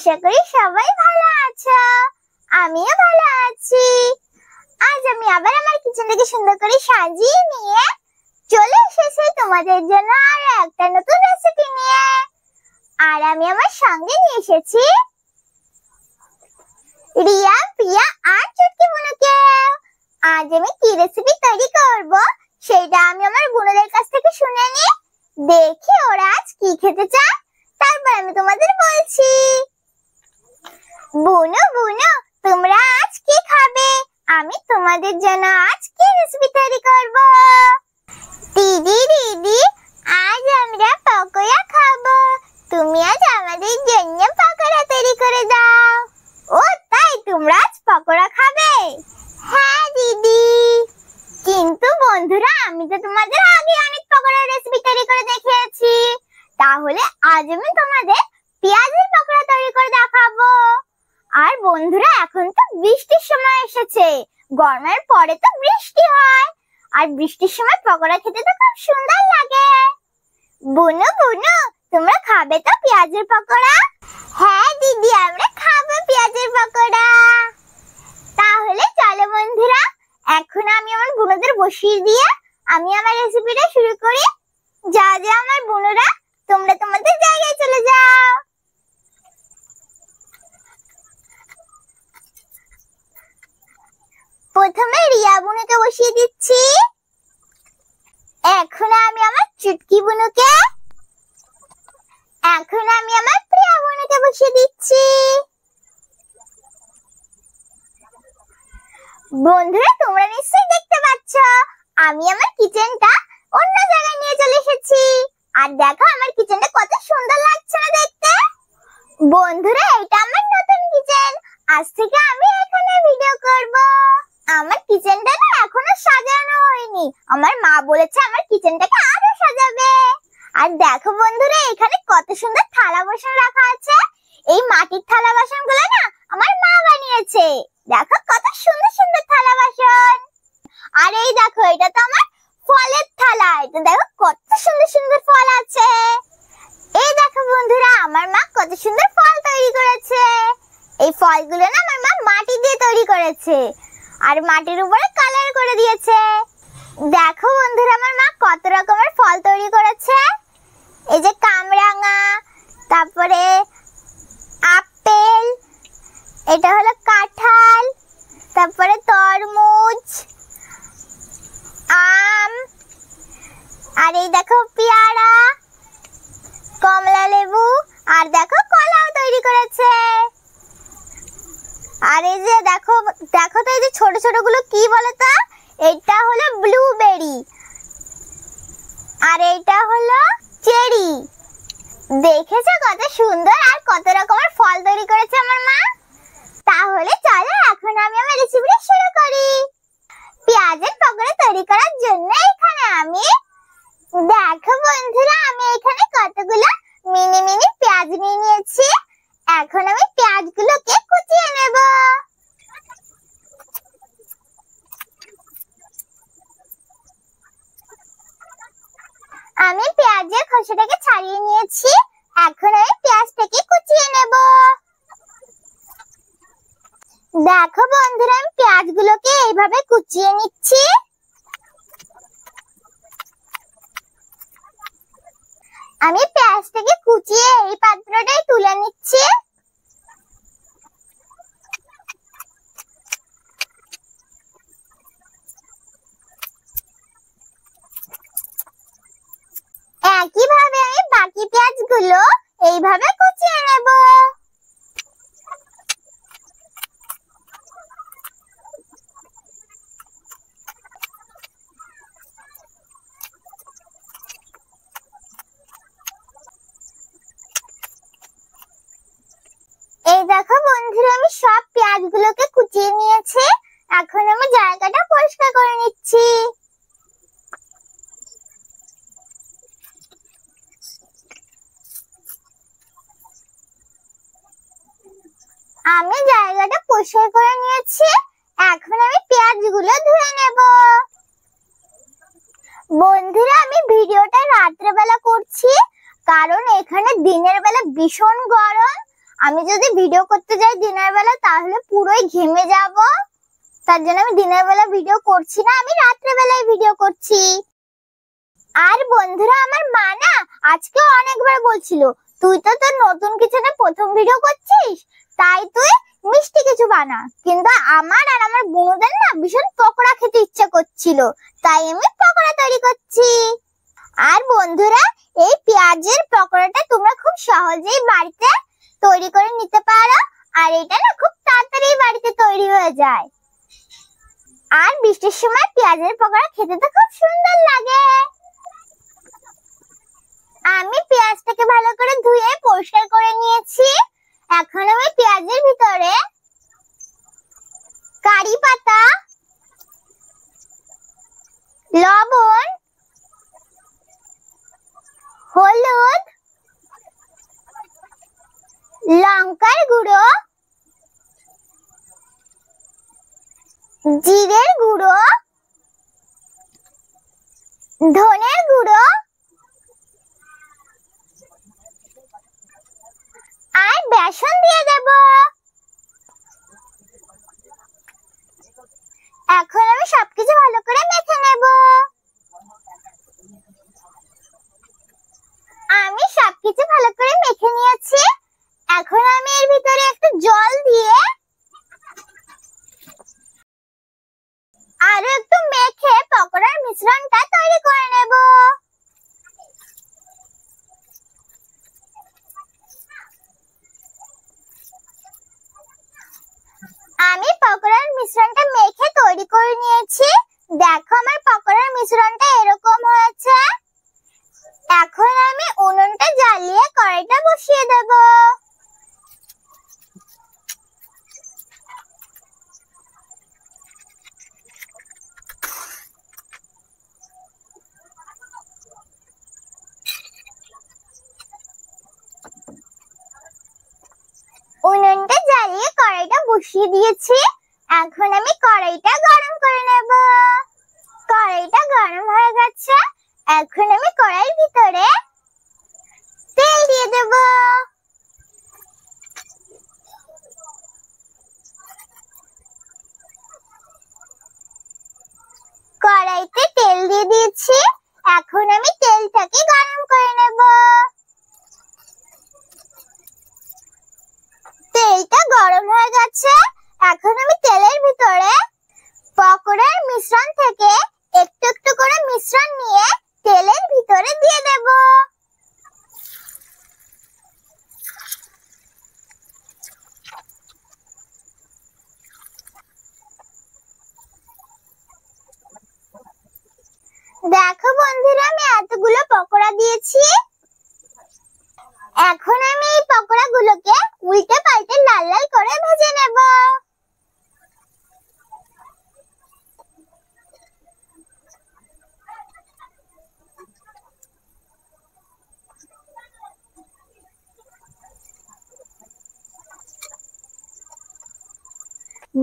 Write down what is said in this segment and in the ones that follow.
আশা করি সবাই ভালো আছো। আমিও ভালো আছি। আজ আমি আবার আমার কিচেনটাকে সুন্দর করে সাজিয়ে নিয়ে চলে এসেছি তোমাদের জন্য আরো একটা নতুন রেসিপি নিয়ে। আর আমি আমার সঙ্গে নিয়ে এসেছি রিয়া, প্রিয়া আর চুটকি বুনুকে। আজ আমি কি রেসিপি তৈরি করব সেটা আমি আমার বোনদের কাছ থেকে শুনে নিয়ে দেখি ওরা আজ কি খেতে চায়, তারপর আমি তোমাদের বলছি। বুনু বুনু, তোমরা আজ কি খাবে? আমি তোমাদের জন্য আজ কি রেসিপি তৈরি করব। দিদি দিদি, আজ আমরা পকোড়া খাবো। তুমি আজ আমাদের জন্য পকোড়া তৈরি করে দাও। ও তাই, তোমরা আজ পকোড়া খাবে? হ্যাঁ দিদি। কিন্তু বন্ধুরা, আমি তো তোমাদের আগে অনেক পকোড়ার রেসিপি তৈরি করে দেখিয়েছি। তাহলে আজ আমি তোমাদের পেঁয়াজের পকোড়া তৈরি করে দেখাবো। আর বন্ধুরা, এখন তো বৃষ্টির সময় এসেছে। গরমের পরে তো বৃষ্টি হয়, আর বৃষ্টির সময় পকোড়া খেতে তো খুব সুন্দর লাগে। বুনু বুনু, তোমরা খাবে তো পেঁয়াজের পকোড়া? হ্যাঁ দিদি, আমরা খাবো পেঁয়াজের পকোড়া। তাহলে চলো বন্ধুরা, এখন আমি আমার বুনুদের বসিয়ে দিয়ে আমি আমার রেসিপিটা শুরু করি। যা যা আমার বুনুরা, তোমরা তোমাদের জায়গায় চলে যাও। প্রথমে রিয়া বুনুকে বসিয়ে দিচ্ছি। এখন আমি আমার চুটকি বুনুকে, এখন আমি আমার প্রিয়া বুনুকে বসিয়ে দিচ্ছি। বন্ধুরা, তোমরা নিশ্চয়ই দেখতে পাচ্ছ আমি আমার কিচেনটা অন্য জায়গায় নিয়ে চলে এসেছি। আর দেখো আমার কিচেনটা কত সুন্দর লাগছে না দেখতে। বন্ধুরা, এটা আমার নতুন কিচেন। আজ থেকে আমি এখানে ভিডিও করব। আমার কিচেনটা না এখনো সাজানো হয়নি। আমার মা বলেছে আমার কিচেনটাকে আরো সাজাবে। আর দেখো বন্ধুরা, এখানে কত সুন্দর থালা বাসন রাখা আছে। এই মাটির থালা বাসনগুলো না আমার মা বানিয়েছে। দেখো কত সুন্দর সুন্দর থালা বাসন। আর এই দেখো, এটা তো আমার ফলের থালা। এটা দেখো কত সুন্দর সুন্দর ফল আছে। এই দেখো বন্ধুরা, আমার মা কত সুন্দর ফল তৈরি করেছে। এই ফলগুলো না আমার মা মাটি দিয়ে তৈরি করেছে, আর মাটির উপরে কালার করে দিয়েছে। দেখো বন্ধুরা, আমার মা কত রকমের ফল তৈরি করেছে। এই যে কামরাঙা, তারপরে আপেল, এটা হলো কাঁঠাল, তারপরে তরমুজ, আম, আর এই দেখো পেয়ারা, কমলা লেবু, আর দেখো কলাও তৈরি করেছে। আর এই যে দেখো দেখো তো, এই যে ছোট ছোট গুলো কি বলে তো? এটা হলো ব্লুবেরি, আর এইটা হলো চেরি। দেখেছো কত সুন্দর আর কত রকমের ফল তৈরি করেছে আমার মা। তাহলে চলো এখন আমি আমার রেসিপিটা শুরু করি। পেঁয়াজের পকোড়া তৈরি করার জন্য এখানে আমি, দেখো বন্ধুরা, আমি এখানে কতগুলো মিনি মিনি পেঁয়াজ নিয়ে নিয়েছি। এখন আমি পেঁয়াজগুলোকে কুচিয়ে নেব। আমি পেঁয়াজের খোসাটাকে ছাড়িয়ে নিয়েছি। এখন আমি পেঁয়াজটাকে কুচিয়ে নেব। দেখো বন্ধুরা, আমি পেঁয়াজগুলোকে এইভাবে কুচিয়ে নিচ্ছি। আমি পেঁয়াজটাকে কুচিয়ে এই পাত্রটায় তুলে নিচ্ছি। একইভাবে আমি বাকি পেঁয়াজগুলো এইভাবে কুচিয়ে নেব। এই দেখো বন্ধুরা, আমি সব পেঁয়াজগুলোকে কুচিয়ে নিয়েছি। এখন আমি জায়গাটা পরিষ্কার করে নিচ্ছি। আমি জায়গাটা পরিষ্কার করে নিয়েছি। এখন আমি পেঁয়াজগুলো ধুয়ে নেব। বন্ধুরা, আমি ভিডিওটা রাত্রে বেলা করছি, কারণ এখানে দিনের বেলা ভীষণ গরম আমি যদি ভিডিও করতে যাই দিনের বেলা তাহলে পুরোই ঘেমে যাব। তার জন্য আমি দিনের বেলা ভিডিও করছি না, আমি রাত্রে বেলায় ভিডিও করছি। আর বন্ধুরা, আমার মা না আজকে অনেকবার বলছিল, তুই তো তোর নতুন কিচেনে প্রথম ভিডিও করছিস, তাই তুই মিষ্টি কিছু বানা। কিন্তু আমার আর আমার বোনদের না ভীষণ পকোড়া খেতে ইচ্ছা করছিল, তাই আমি পকোড়া তৈরি করছি। আর বন্ধুরা, এই পেঁয়াজের পকোড়াটা তোমরা খুব সহজেই বাড়িতে তৈরি করে নিতে পারো, আর এটা না খুব তাড়াতাড়ি বাড়িতে তৈরি হয়ে যায়। আর বৃষ্টির সময় পেঁয়াজের পকোড়া খেতে তো খুব সুন্দর লাগে। আমি পেঁয়াজটাকে ভালো করে ধুয়ে পরিষ্কার করে নিয়েছি। এখন আমি পেঁয়াজের ভিতরে কারি পাতা, লবণ, হলুদ, লঙ্কার গুঁড়ো, জিরের গুঁড়ো, ধনের গুঁড়ো আর বেসন দিয়ে দেব। এখন আমি সবকিছু ভালো করে মেখে নেব। আমি সবকিছু ভালো করে মেখে নিয়েছি। এখন আমি এর ভিতরে একটু জল দিয়ে আরো একটু মেখে পকোড়ার মিশ্রণটা তৈরি করে নেব। আমি পকোড়ার মিশ্রণটা মেখে তৈরি করে নিয়েছি। দেখো, আমার পকোড়ার মিশ্রণটা এরকম হয়েছে। এখন আমি উনুনটা জ্বালিয়ে কড়াইটা বসিয়ে দেব। উনুনটা জ্বালিয়ে কড়াইটা বসিয়ে দিয়েছি। এখন আমি কড়াইটা গরম করে নেব। কড়াইটা গরম হয়ে গেছে। এখন আমি কড়াইয়ের ভিতরে তেল দিয়ে দেব। কড়াইতে তেল দিয়ে দিয়েছি। এখন আমি তেলটাকে গরম করে নেব। তেলটা গরম হয়ে গেছে। এখন আমি তেলের ভিতরে পকোড়ার মিশ্রণ থেকে একটু একটু করে মিশ্রণ নিয়ে তেলের ভিতরে দিয়ে দেব। দেখো বন্ধুরা, আমি এতগুলো পকোড়া দিয়েছি। এখন আমি এই পকোড়াগুলোকে উল্টে পাল্টে লাল লাল করে ভেজে নেব।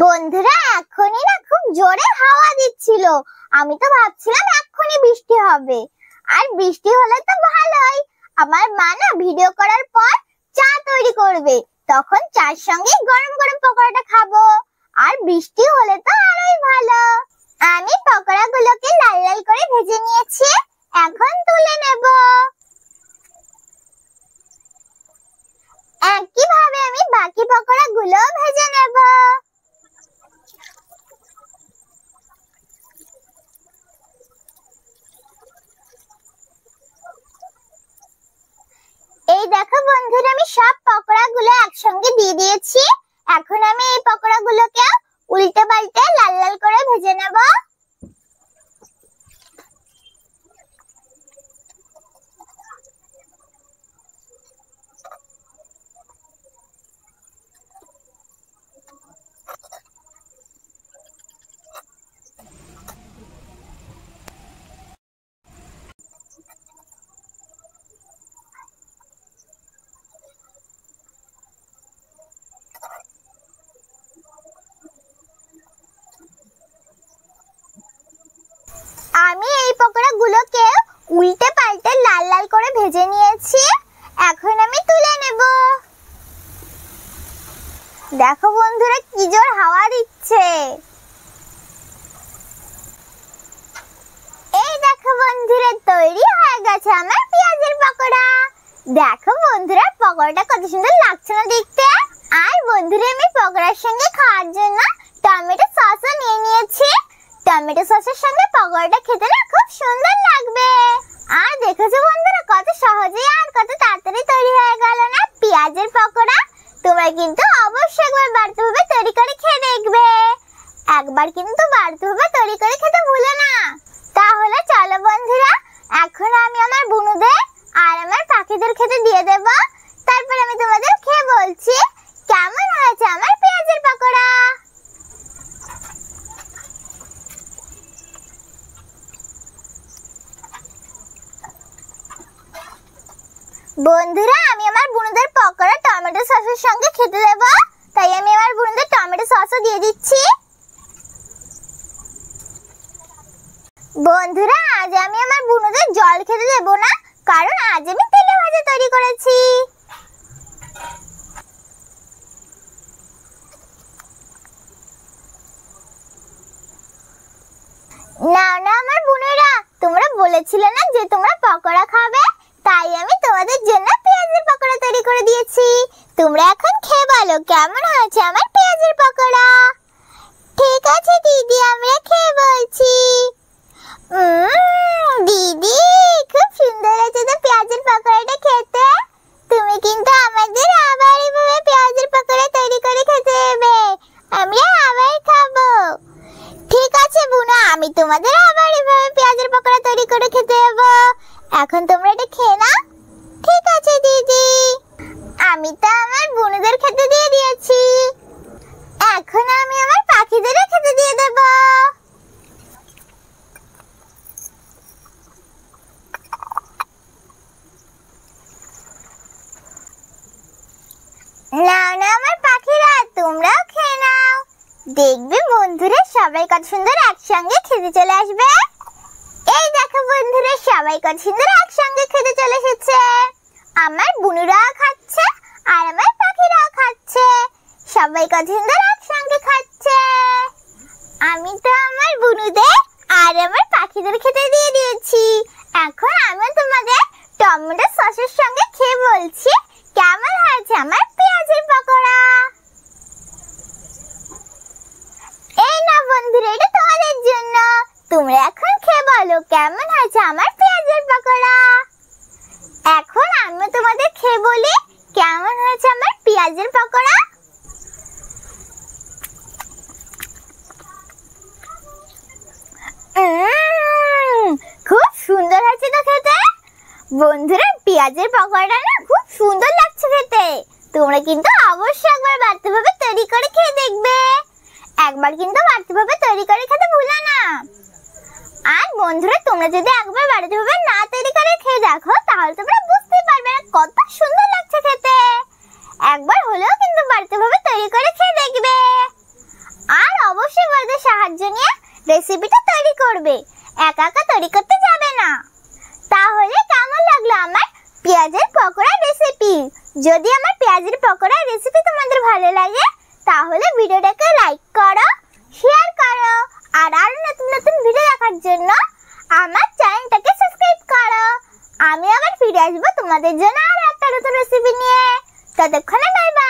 বন্ধুরা, এখনই না খুব জোরে হাওয়া দিচ্ছিল। আমি তো ভাবছিলাম এক্ষুনি বৃষ্টি হবে। আর বৃষ্টি হলে তো ভালোই। আমার মা না ভিডিও করার পর চা তৈরি করবে, তখন চার সঙ্গে গরম গরম পকোড়াটা খাবো। আর বৃষ্টি হলে তো আরোই ভালো। আমি পকোড়াগুলোকে লাল লাল করে ভেজে নিয়েছি। এখন তুলে নেব। একইভাবে আমি বাকি পকোড়াগুলো ভেজে নেব। এই দেখো বন্ধুরা, আমি সব পকোড়াগুলো একসঙ্গে দিয়ে দিয়েছি। এখন আমি এই পকোড়াগুলোকে উল্টে পাল্টে লাল লাল করে ভেজে নেব। আমি এই পকোড়াগুলোকে উল্টে পাল্টে লাল লাল করে ভেজে নিয়েছি। এখন আমি তুলে নেব। গেছে। এই দেখো বন্ধুরা, তৈরি হয়ে গেছে আমার পেঁয়াজের পকোড়া। দেখো বন্ধুরা, পকোড়াটা কত সুন্দর লাগছে না দেখতে। আর বন্ধুরা, আমি পকোড়ার সঙ্গে খাওয়ার জন্য টমেটো সসও নিয়ে নিয়েছি। টমেটো সসের সঙ্গে পকোড়াটা খেতে না খুব সুন্দর লাগবে। আর দেখেছো বন্ধুরা, কত সহজেই আর কত তাড়াতাড়ি তৈরি হয়ে গেল না পেঁয়াজের পকোড়া। তোমরা কিন্তু অবশ্যই একবার বাড়িতে ভাবে তৈরি করে খেয়ে দেখবে। একবার কিন্তু বাড়িতে ভাবে তৈরি করে খেতে ভুলো না। তাহলে চলো বন্ধুরা, এখন আমি আমার বুনুদের আর আমার পাখিদের খেতে দিয়ে দেব। তারপর আমি তোমাদের খেয়ে বলছি কেমন হয়েছে আমার পেঁয়াজের পকোড়া। বন্ধুরা, আমি আমার বুনুদের পকোড়া টমেটো সসের সঙ্গে খেতে দেব, তাই আমি আমার বুনুদের টমেটো সসও দিয়ে দিচ্ছি। বন্ধুরা, আজ আমি আমার বুনুদের জল খেতে দেব না, কারণ আজ আমি তেলে ভাজা তৈরি করেছি। না না আমার বোনেরা, তোমরা বলেছিলে না যে তোমরা পকোড়া খাবে, তাই আমি তোমাদের জন্য পেঁয়াজের পকোড়া তৈরি করে দিয়েছি। তোমরা এখন খেয়ে বলো কেমন হয়েছে আমার পেঁয়াজের পকোড়া। ঠিক আছে দিদি, আমরা খেয়ে বলছি। দিদি, খুব সুন্দর হয়েছে তো পেঁয়াজের পকোড়াটা খেতে। তুমি কিন্তু আমাদের আবার এভাবে পেঁয়াজের পকোড়া তৈরি করে খেতে হবে, আমরা আবার খাবো। ঠিক আছে বুনা, আমি তোমাদের আবার এভাবে পেঁয়াজের পকোড়া তৈরি করে খেতে দেবো। এখন তোমরা এটা খেয়ে নাও। ঠিক আছে দিদি। আমি তো আমার বুনুদের খেতে দিয়ে দিয়েছি, এখন আমি আমার পাখিদের খেতে দিয়ে দেব। নাও না আমার পাখিরা, তোমরাও খেয়ে নাও। দেখবে বন্ধুরা, সবাই কত সুন্দর একসঙ্গে খেতে চলে আসবে। এই দেখো বন্ধুরা, সবাই কত সুন্দর একসঙ্গে খেতে চলে এসেছে। আমার বুনুরাও খাচ্ছে আর আমার পাখিরাও খাচ্ছে, সবাই কত সুন্দর একসঙ্গে খাচ্ছে। আমি তো আমার বুনুদের আর আমার পাখিদের খেতে দিয়ে দিয়েছি। এখন আমি তোমাদের টমেটো সসের সঙ্গে খেয়ে বলছি কেমন হয়েছে আমার পেঁয়াজের পকোড়া। এই না বন্ধুরা, এটা তোমাদের জন্য। তোমরা এখন খেয়ে বলো কেমন হয়েছে আমার পেঁয়াজের পকোড়া। এখন আমি তোমাদের খেয়ে বলি কেমন হয়েছে আমার পেঁয়াজের পকোড়া। খুব সুন্দর হয়েছে তো খেতে। বন্ধুরা, পেঁয়াজের পকোড়াটা না খুব সুন্দর লাগছে খেতে। তোমরা কিন্তু অবশ্যই একবার বাড়িতে ভাবে তৈরি করে খেয়ে দেখবে। একবার কিন্তু বাড়িতে ভাবে তৈরি করে খেতে ভুলো না। আর বন্ধুরা, তোমরা যদি একবার বাড়িতে ভাবে না তৈরি করে খেয়ে দেখো, তাহলে তোমরা বুঝতে পারবে না কত সুন্দর লাগছে খেতে। একবার হলেও কিন্তু বাড়িতে ভাবে তৈরি করে খেয়ে দেখবে। আর অবশ্যই বড়দের সাহায্য নিয়ে রেসিপিটা তৈরি করবে, একা একা তৈরি করতে যাবে না। তাহলে কেমন লাগলো আমার পেঁয়াজের পকোড়া রেসিপি? যদি আমার পেঁয়াজের পকোড়া রেসিপি তোমাদের ভালো লাগে, তাহলে ভিডিওটাকে লাইক করো, শেয়ার করো, আর আরো নতুন নতুন ভিডিও দেখার জন্য আমার চ্যানেলটাকে সাবস্ক্রাইব করো। আমি আবার ফিরে আসবো তোমাদের জন্য আর একটা নতুন রেসিপি নিয়ে। ততক্ষণে বাই বাই।